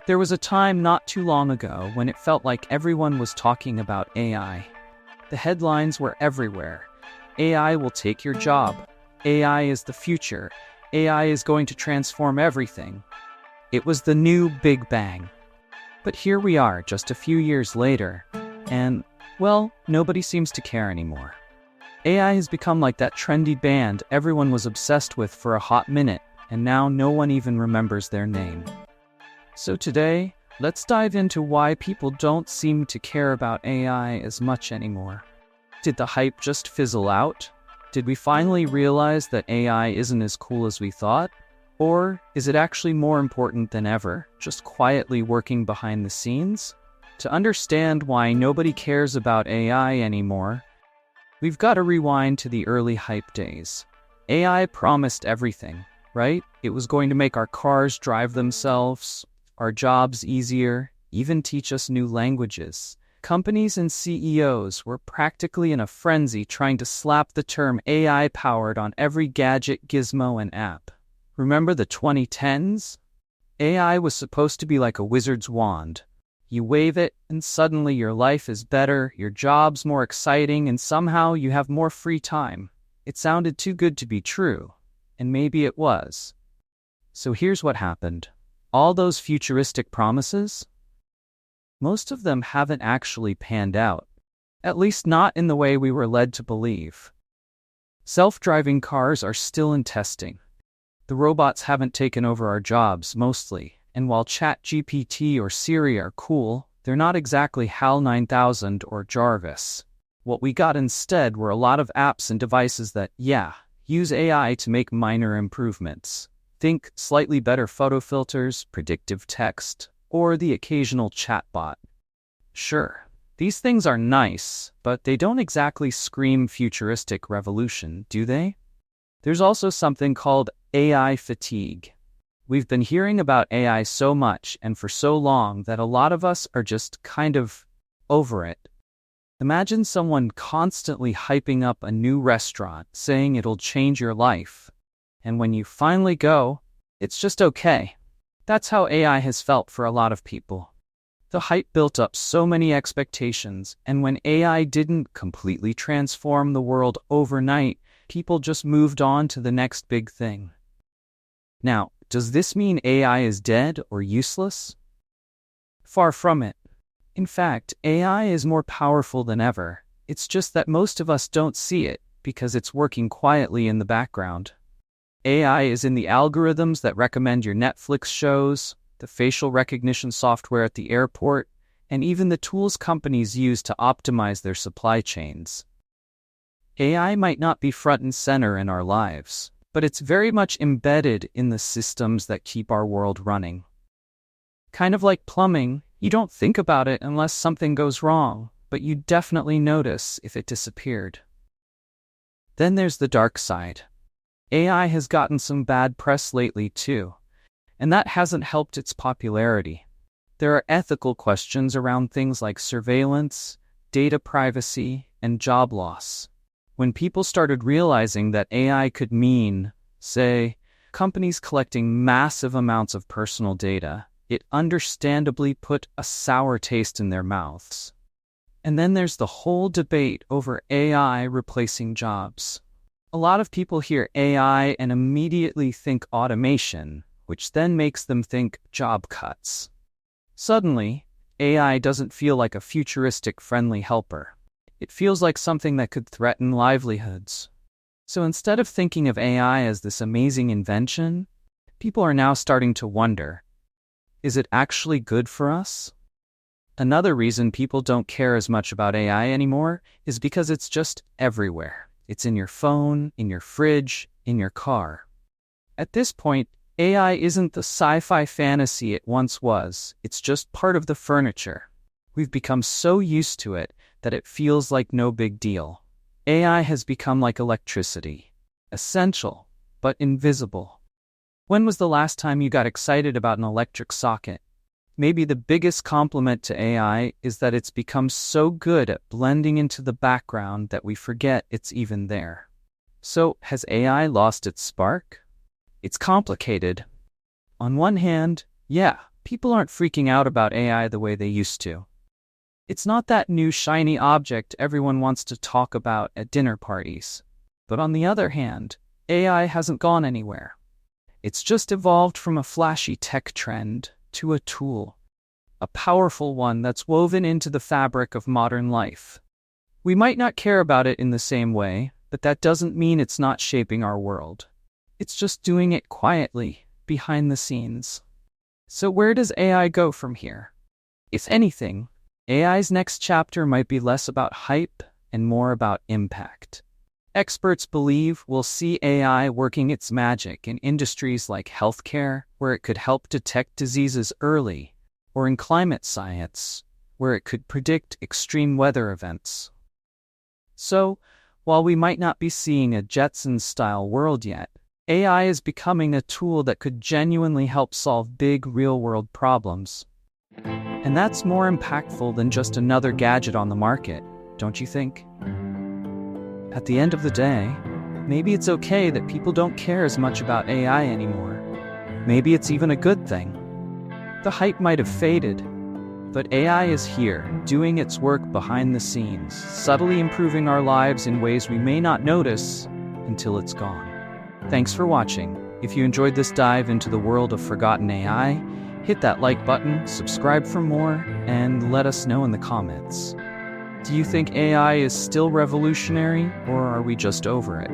There was a time not too long ago when it felt like everyone was talking about AI. The headlines were everywhere. AI will take your job. AI is the future. AI is going to transform everything. It was the new Big Bang. But here we are just a few years later, and, well, nobody seems to care anymore. AI has become like that trendy band everyone was obsessed with for a hot minute, and now no one even remembers their name. So today, let's dive into why people don't seem to care about AI as much anymore. Did the hype just fizzle out? Did we finally realize that AI isn't as cool as we thought? Or is it actually more important than ever, just quietly working behind the scenes? To understand why nobody cares about AI anymore, we've got to rewind to the early hype days. AI promised everything, right? It was going to make our cars drive themselves, our jobs easier, even teach us new languages. Companies and CEOs were practically in a frenzy trying to slap the term AI powered on every gadget, gizmo, and app. Remember the 2010s? AI was supposed to be like a wizard's wand. You wave it, and suddenly your life is better, your job's more exciting, and somehow you have more free time. It sounded too good to be true, and maybe it was. So here's what happened. All those futuristic promises? Most of them haven't actually panned out, at least not in the way we were led to believe. Self-driving cars are still in testing. The robots haven't taken over our jobs, mostly, and while ChatGPT or Siri are cool, they're not exactly HAL 9000 or Jarvis. What we got instead were a lot of apps and devices that, use AI to make minor improvements. Think slightly better photo filters, predictive text, or the occasional chatbot. Sure, these things are nice, but they don't exactly scream futuristic revolution, do they? There's also something called AI fatigue. We've been hearing about AI so much and for so long that a lot of us are just kind of over it. Imagine someone constantly hyping up a new restaurant, saying it'll change your life. And when you finally go, it's just okay. That's how AI has felt for a lot of people. The hype built up so many expectations, and when AI didn't completely transform the world overnight, people just moved on to the next big thing. Now, does this mean AI is dead or useless? Far from it. In fact, AI is more powerful than ever. It's just that most of us don't see it because it's working quietly in the background. AI is in the algorithms that recommend your Netflix shows, the facial recognition software at the airport, and even the tools companies use to optimize their supply chains. AI might not be front and center in our lives, but it's very much embedded in the systems that keep our world running. Kind of like plumbing, you don't think about it unless something goes wrong, but you definitely notice if it disappeared. Then there's the dark side. AI has gotten some bad press lately too, and that hasn't helped its popularity. There are ethical questions around things like surveillance, data privacy, and job loss. When people started realizing that AI could mean, say, companies collecting massive amounts of personal data, it understandably put a sour taste in their mouths. And then there's the whole debate over AI replacing jobs. A lot of people hear AI and immediately think automation, which then makes them think job cuts. Suddenly, AI doesn't feel like a futuristic friendly helper. It feels like something that could threaten livelihoods. So instead of thinking of AI as this amazing invention, people are now starting to wonder, is it actually good for us? Another reason people don't care as much about AI anymore is because it's just everywhere. It's in your phone, in your fridge, in your car. At this point, AI isn't the sci-fi fantasy it once was. It's just part of the furniture. We've become so used to it that it feels like no big deal. AI has become like electricity. Essential, but invisible. When was the last time you got excited about an electric socket? Maybe the biggest compliment to AI is that it's become so good at blending into the background that we forget it's even there. So, has AI lost its spark? It's complicated. On one hand, People aren't freaking out about AI the way they used to. It's not that new shiny object everyone wants to talk about at dinner parties. But on the other hand, AI hasn't gone anywhere. It's just evolved from a flashy tech trend to a tool, a powerful one that's woven into the fabric of modern life. We might not care about it in the same way, but that doesn't mean it's not shaping our world. It's just doing it quietly, behind the scenes. So where does AI go from here? If anything, AI's next chapter might be less about hype and more about impact. Experts believe we'll see AI working its magic in industries like healthcare, where it could help detect diseases early, or in climate science, where it could predict extreme weather events. So, while we might not be seeing a Jetsons-style world yet, AI is becoming a tool that could genuinely help solve big real-world problems. And that's more impactful than just another gadget on the market, don't you think? At the end of the day, maybe it's okay that people don't care as much about AI anymore. Maybe it's even a good thing. The hype might have faded, but AI is here, doing its work behind the scenes, subtly improving our lives in ways we may not notice until it's gone. Thanks for watching. If you enjoyed this dive into the world of forgotten AI, hit that like button, subscribe for more, and let us know in the comments. Do you think AI is still revolutionary, or are we just over it?